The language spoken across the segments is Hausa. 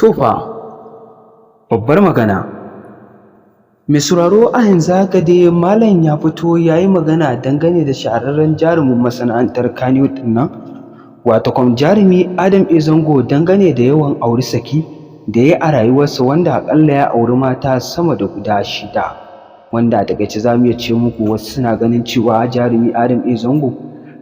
To fa, babbar magana. Mai sauraro a yanzu haka dai Malam ya fito ya yi magana dangane da shahararren jarumin masana'antar Kannywood ɗin nan, wato jarumi Adam A. Zango dangane da yawan auri saki da ya yi a rayuwarsa wanda aƙalla ya auri mata sama da guda 6, wanda a taƙaice za mu iya ce muku wasu suna ganin cewa jarumi Adam A. Zango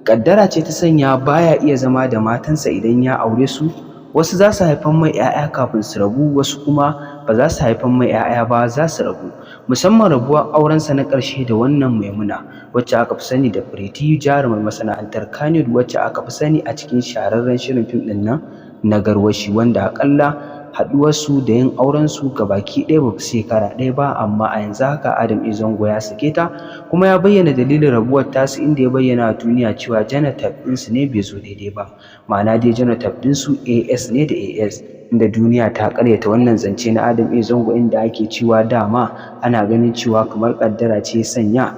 ƙaddara ce ta sanya baya iya zama da matansa idan ya aure su. Wasu za su haifan mai 'ya'ya kafin su rabu, wasu kuma ba za su haifan mai 'ya'ya ba za su rabu, musamman rabuwar aurensa na ƙarshe da wannan Maimuna wacce aka fi sani da Pretty, jarumar masana'antar Kannywood wacce aka fi sani a cikin shahararren shirin fim ɗin nan na Garwashi, wanda aƙalla haɗuwarsu da yin aurensu gabaki ɗaya ba su shekara ɗaya ba, amma a yanzu haka Adam A. Zango ya sake ta kuma ya bayyana dalilin rabuwar tasu, inda ya bayyana a duniya cewa genotype ɗinsu ne bai zo daidai ba, ma'ana dai genotype ɗinsu AS ne da AS, inda duniya ta ƙaryata wannan zance na Adam A. Zango, inda ake cewa dama ana ganin cewa kamar ƙaddara ce sanya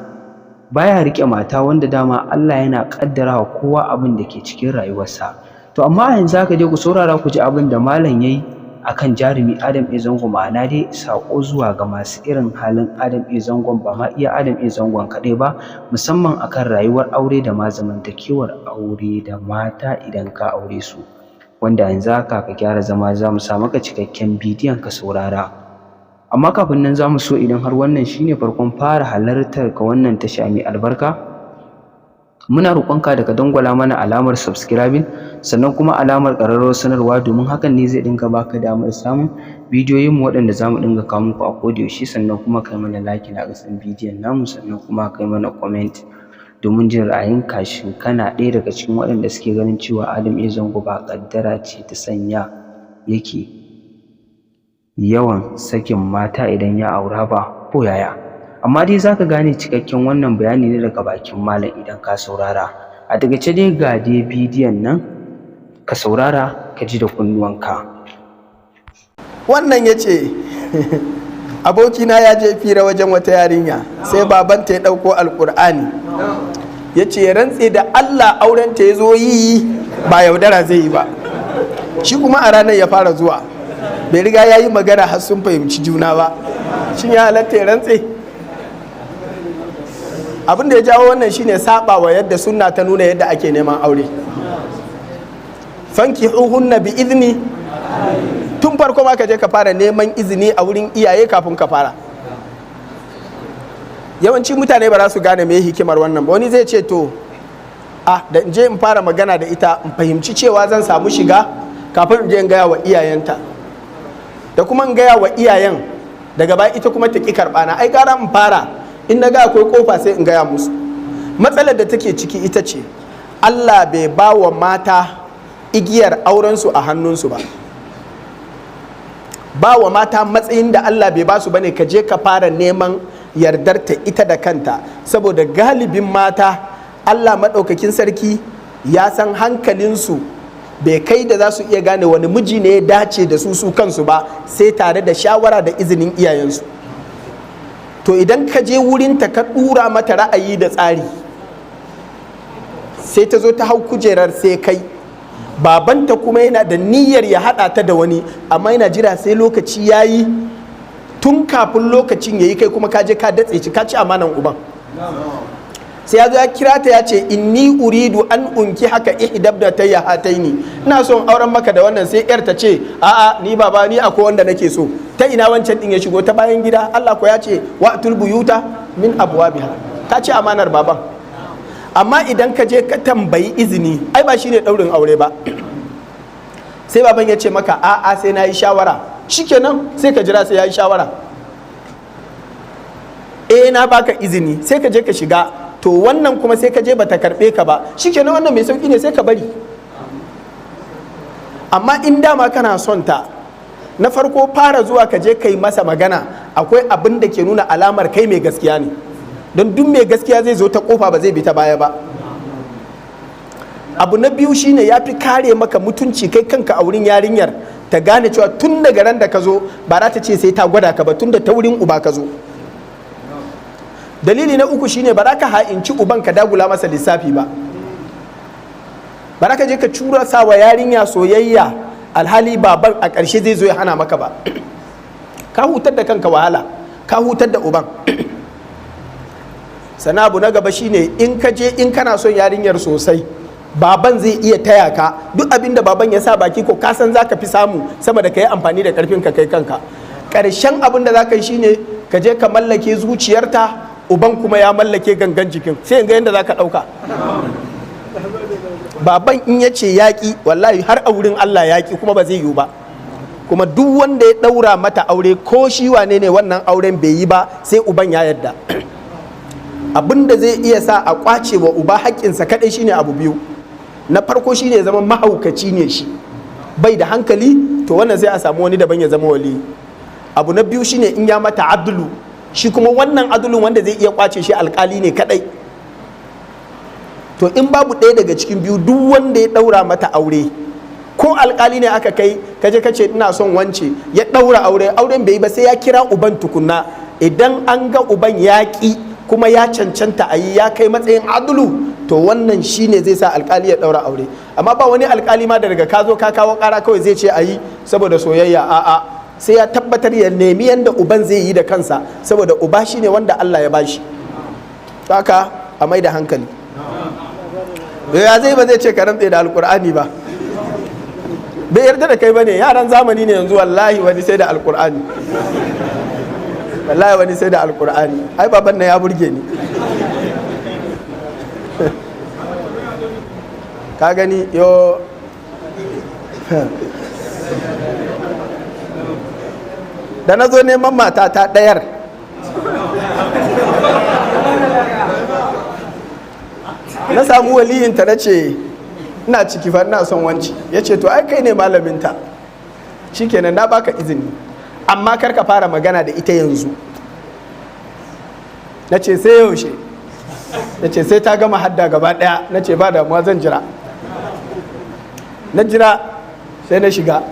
baya riƙe mata, wanda dama Allah yana ƙaddara wa kowa abin da ke cikin rayuwarsa. To amma a yanzu haka dai ku saurara ku ji abin da Malam ya yi akan jarumi Adam A. Zango, ma'ana dai saƙo zuwa ga masu irin halin Adam A. Zangon, ba ma iya Adam A. Zangon kaɗai ba, musamman akan rayuwar aure da ma zamantakewar aure da mata idan ka aure su, wanda yanzu haka ka gyara zama za mu sa maka cikakken bidiyon ka saurara. Amma kafin nan za mu so, idan har wannan shine farkon fara halartar ka wannan tasha mai albarka, muna roƙonka da ka dangwala mana alamar subscribing sannan kuma alamar ƙararrawar sanarwa, domin hakan ne zai dinga baka damar samun bidiyoyinmu waɗanda za mu dinga kawo muku a kodayaushe, sannan kuma kai mana like a ƙasan bidiyon namu, sannan kuma kai mana comment domin jin ra'ayinka, shin kana ɗaya daga cikin waɗanda suke ganin cewa Adam A. Zango ba ƙaddara ce ta sanya yake yawan sakin mata idan ya aura ba, ko yaya? Amma dai za ka gane cikakken wannan bayani ne daga bakin Malam idan ka saurara. A takaice dai ga dai bidiyon nan, ka saurara ka ji da kunnuwanka. Wannan ya ce abokina ya je fira wajen wata yarinya, sai babanta ya ɗauko alƙur'ani ya ce rantse da Allah aurenta ya zo yi ba yaudara zai yi ba. Shi kuma a ranar ya fara zuwa, bai riga ya yi magana har sun fahimci juna ba. Shin ya halatta ya rantse? Abin da ya jawo wannan shine saba wa yadda sunna ta nuna yadda ake neman aure. Fankihuhunna bi izni, tun farko ma ka je ka fara neman izini a wurin iyaye kafin ka fara. Yawanci mutane ba za su gane me hikimar wannan ba. Wani zai ce to da in je in fara magana da ita in fahimci cewa zan samu shiga kafin in je in gaya wa iyayenta, da kuma in gaya wa iyayen daga baya ita kuma ta ki karɓa na, ai gara in fara, in na ga akwai kofa sai in gaya musu. Matsalar da take ciki ita ce Allah bai ba wa mata igiyar aurensu a hannunsu ba wa mata matsayin da Allah bai ba su bane ka je ka fara neman yardarta ita da kanta, saboda galibin mata Allah maɗaukakin sarki ya san hankalinsu bai kai da za su iya gane wani miji ne ya dace da su kansu ba, sai tare da shawara da izinin iyayensu. To idan ka je wurinta ka ɗura mata ra'ayi da tsari, sai ta zo ta hau kujerar sai kai, babanta kuma yana da niyyar ya haɗa ta da wani, amma yana jira sai lokaci ya yi, tun kafin lokacin ya yi kai kuma ka je ka datse shi, ka ci amanan uban. Sai ya zo ya kira ta ya ce inni uridu an unki haka ihdabda tayya hataini, ina son auren maka da wannan. Sai yar ta ce a'a ni baba, ni akwai wanda nake so. Ta ina wancan din ya shigo? Ta bayan gida. Allah ko ya ce wa'tul buyuta min abwabiha. Ka ci amanar baban. Amma idan ka je ka tambayi izini, ai ba shine daurin aure ba. Sai baban ya ce maka a'a sai na yi shawara, shikenan sai ka jira sai ya yi shawara. Na baka izini, sai ka je ka shiga. To wannan kuma sai ka je bata karbe ka ba, shikenan wannan mai sauki ne sai ka bari. Amma in dama kana son ta, na farko fara zuwa ka je kai masa magana, akwai abin da ke nuna alamar kai mai gaskiya ne, don duk mai gaskiya zai zo ta kofa ba zai bi ta baya ba. Abu na biyu shine ya fi kare maka mutunci kai kanka a wurin yarinyar, ta gane cewa tun daga ran da ka zo ba za ta ce sai ta gwada ka ba, tun da ta wurin uba ka zo. Dalili na uku shine ba za ka ha'inci uban ka dagula masa lissafi ba. Ba za ka je ka cura sa wa yarinya soyayya alhali baban a ƙarshe zai zo ya hana maka ba. Ka hutar da kanka wahala, ka hutar da uban. Sana abu na gaba shine in ka je in kana son yarinyar sosai, baban zai iya taya ka duk abin da baban ya sa baki ko kasan za ka fi samu sama da ka yi amfani da karfin ka kai kanka. Ƙarshen abin da za ka yi shine ka je ka mallake zuciyarta, uban kuma ya mallake gangan jikin, sai ga yadda za ka ɗauka. Baban in ya ce yaƙi, wallahi har a wurin Allah yaƙi kuma ba zai yiwu ba. Kuma duk wanda ya ɗaura mata aure ko shi wane ne wannan auren bai yi ba sai uban ya yarda. Abin da zai iya sa a ƙwace wa uba haƙƙinsa kaɗai shine abu biyu. Na farko shine ya zama mahaukaci ne shi, bai da hankali, to wannan sai a samu wani daban ya zama wali. Abu na biyu shine in ya mata adulu, shi kuma wannan adulun wanda zai iya ƙwace shi alƙali ne kaɗai. To in babu ɗaya daga cikin biyu, duk wanda ya ɗaura mata aure ko alƙali ne aka kai kaje kace ina son wance, ya ɗaura aure, auren bai yi ba sai ya kira uban tukunna. Idan an ga uban yaƙi kuma ya cancanta a yi, ya kai matsayin adulu, to wannan shine zai sa alƙali ya ɗaura aure. Amma ba wani alƙali ma da daga ka zo ka kawo ƙara kawai zai ce a yi saboda soyayya, a'a, sai ya tabbatar ya nemi yanda uban zai yi da kansa, saboda uba shine wanda Allah ya bashi. Haka a mai da hankali. Ya zai ba zai ce ka rantse da alƙur'ani ba, bai yarda da kai bane. Yaran zamani ne yanzu, wallahi wani sai da alƙur'ani, wallahi wani sai da alƙur'ani. Ai baban na ya burge ni. Ka gani yo da na zo neman mata ta ɗayar, na samu waliyinta, na ce ina ciki fa ina son wanci. Ya ce to ai kai ne malaminta, shikenan na baka izini, amma kar ka fara magana da ita yanzu. Na ce sai yaushe? Na ce sai ta gama hadda gaba daya. Na ce ba damuwa zan jira. Na jira sai na shiga.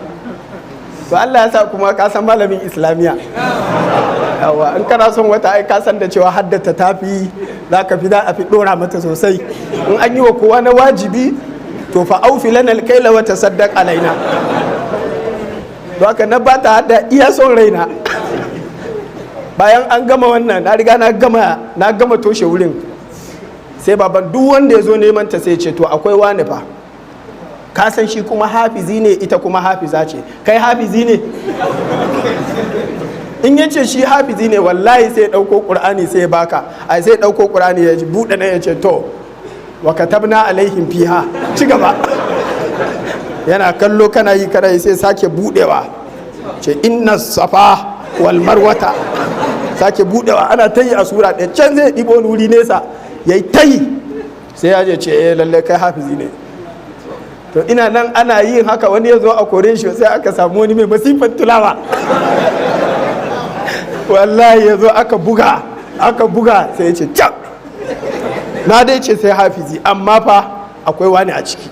To Allah ya sa kuma ka san malamin Islamiya, yawa in kana son wata ai ka san da cewa haddata tafi za ka fi za a fi dora mata sosai. In an yi wa kowa na wajibi to fa aufi lana alkaila wa tasaddaq alaina. To haka na ba ta hadda iya son raina. Bayan an gama wannan, na riga na gama toshe wurin, sai baban duk wanda ya zo neman ta sai ce to akwai wani fa, ka san shi kuma hafizi ne, ita kuma hafiza ce, kai hafizi ne? In ya ce shi hafizi ne, wallahi sai ɗauko ƙur'ani sai baka, ai sai ɗauko ƙur'ani ya buɗe na ya ce to wa katabna alaihim fiha, ci gaba. Yana kallo kana yi sai sake buɗewa, ce inna safa wal marwata, sake buɗewa, ana ta yi a sura ɗaya, can zai ɗibo wuri nesa ya yi ta yi, sai ya ce lallai kai hafizi ne. To ina nan ana yin haka, wani ya zo a kore shi, sai aka samu wani mai masifan tulawa. Wallahi ya zo aka buga sai ya ce cap, na dai ce sai hafizi, amma fa akwai wani a ciki.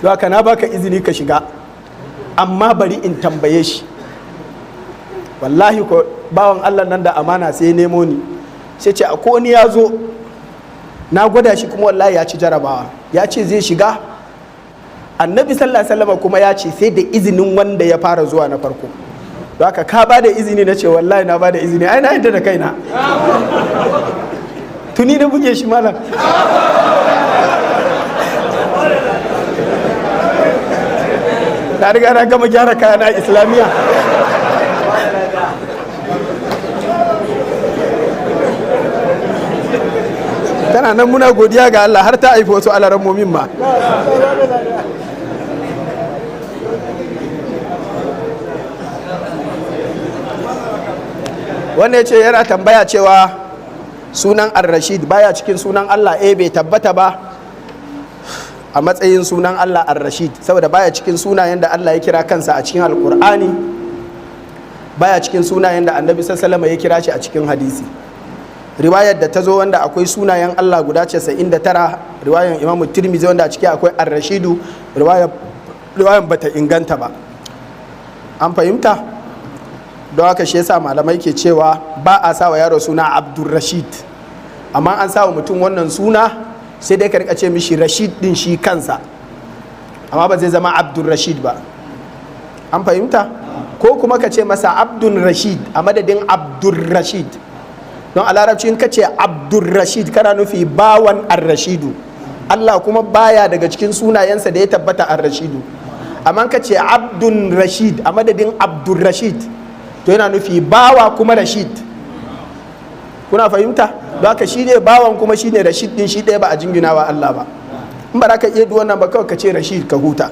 To haka na baka izini ka shiga, amma bari in tambaye shi. Wallahi ko bawan Allah nan da amana sai ya nemo ni, sai ce akwai wani ya zo, na gwada shi kuma wallahi ya ci jarabawa, ya ce zai shiga. Annabi sallallahu alaihi wasallam kuma ya ce sai da izinin wanda ya fara zuwa na farko. Don haka ka ba da izini? Na ce wallahi na ba da izini, ai na yadda da kaina. Tuni na buge shi malam. Na riga na gama gyara kayana Islamiyya. Tana nan muna godiya ga Allah, har ta haifi wasu alarammomin ma. Wanda ya ce yana tambaya cewa sunan ar-rashid baya cikin sunan Allah. Bai tabbata ba a matsayin sunan Allah ar-rashid, saboda baya cikin sunayen da Allah ya kira kansa a cikin alkur'ani, baya cikin sunayen da annabi sallallahu alaihi wasallam ya kira shi a cikin hadisi. Riwayar da ta zo wanda akwai sunayen Allah guda 99, riwayar Imam Tirmidhi wanda a ciki akwai ar-rashidu, riwayar bata inganta ba. An fahimta? Don haka shi yasa malamai ke cewa ba a sa wa yaro suna Abdulrashid, amma an sa wa mutum wannan suna sai dai ka rika ce mishi Rashid din shi kansa, amma ba zai zama Abdulrashid ba. an fahimta, ko kuma ka ce masa abdun rashid a madadin abdur rashid. Don a larabci in ka ce abdur rashid kana nufi bawan ar-rashidu, Allah kuma baya daga cikin sunayensa da ya tabbata ar-rashidu. Amma ka ce abdun rashid a madadin abdur rashid to yana nufi bawa kuma rashid. Kuna fahimta? Don haka shi ne bawan kuma shi ne rashid din, shi ɗaya ba a jingina wa Allah ba. In ba za ka iya duwannan ba kawai ka ce rashid ka huta.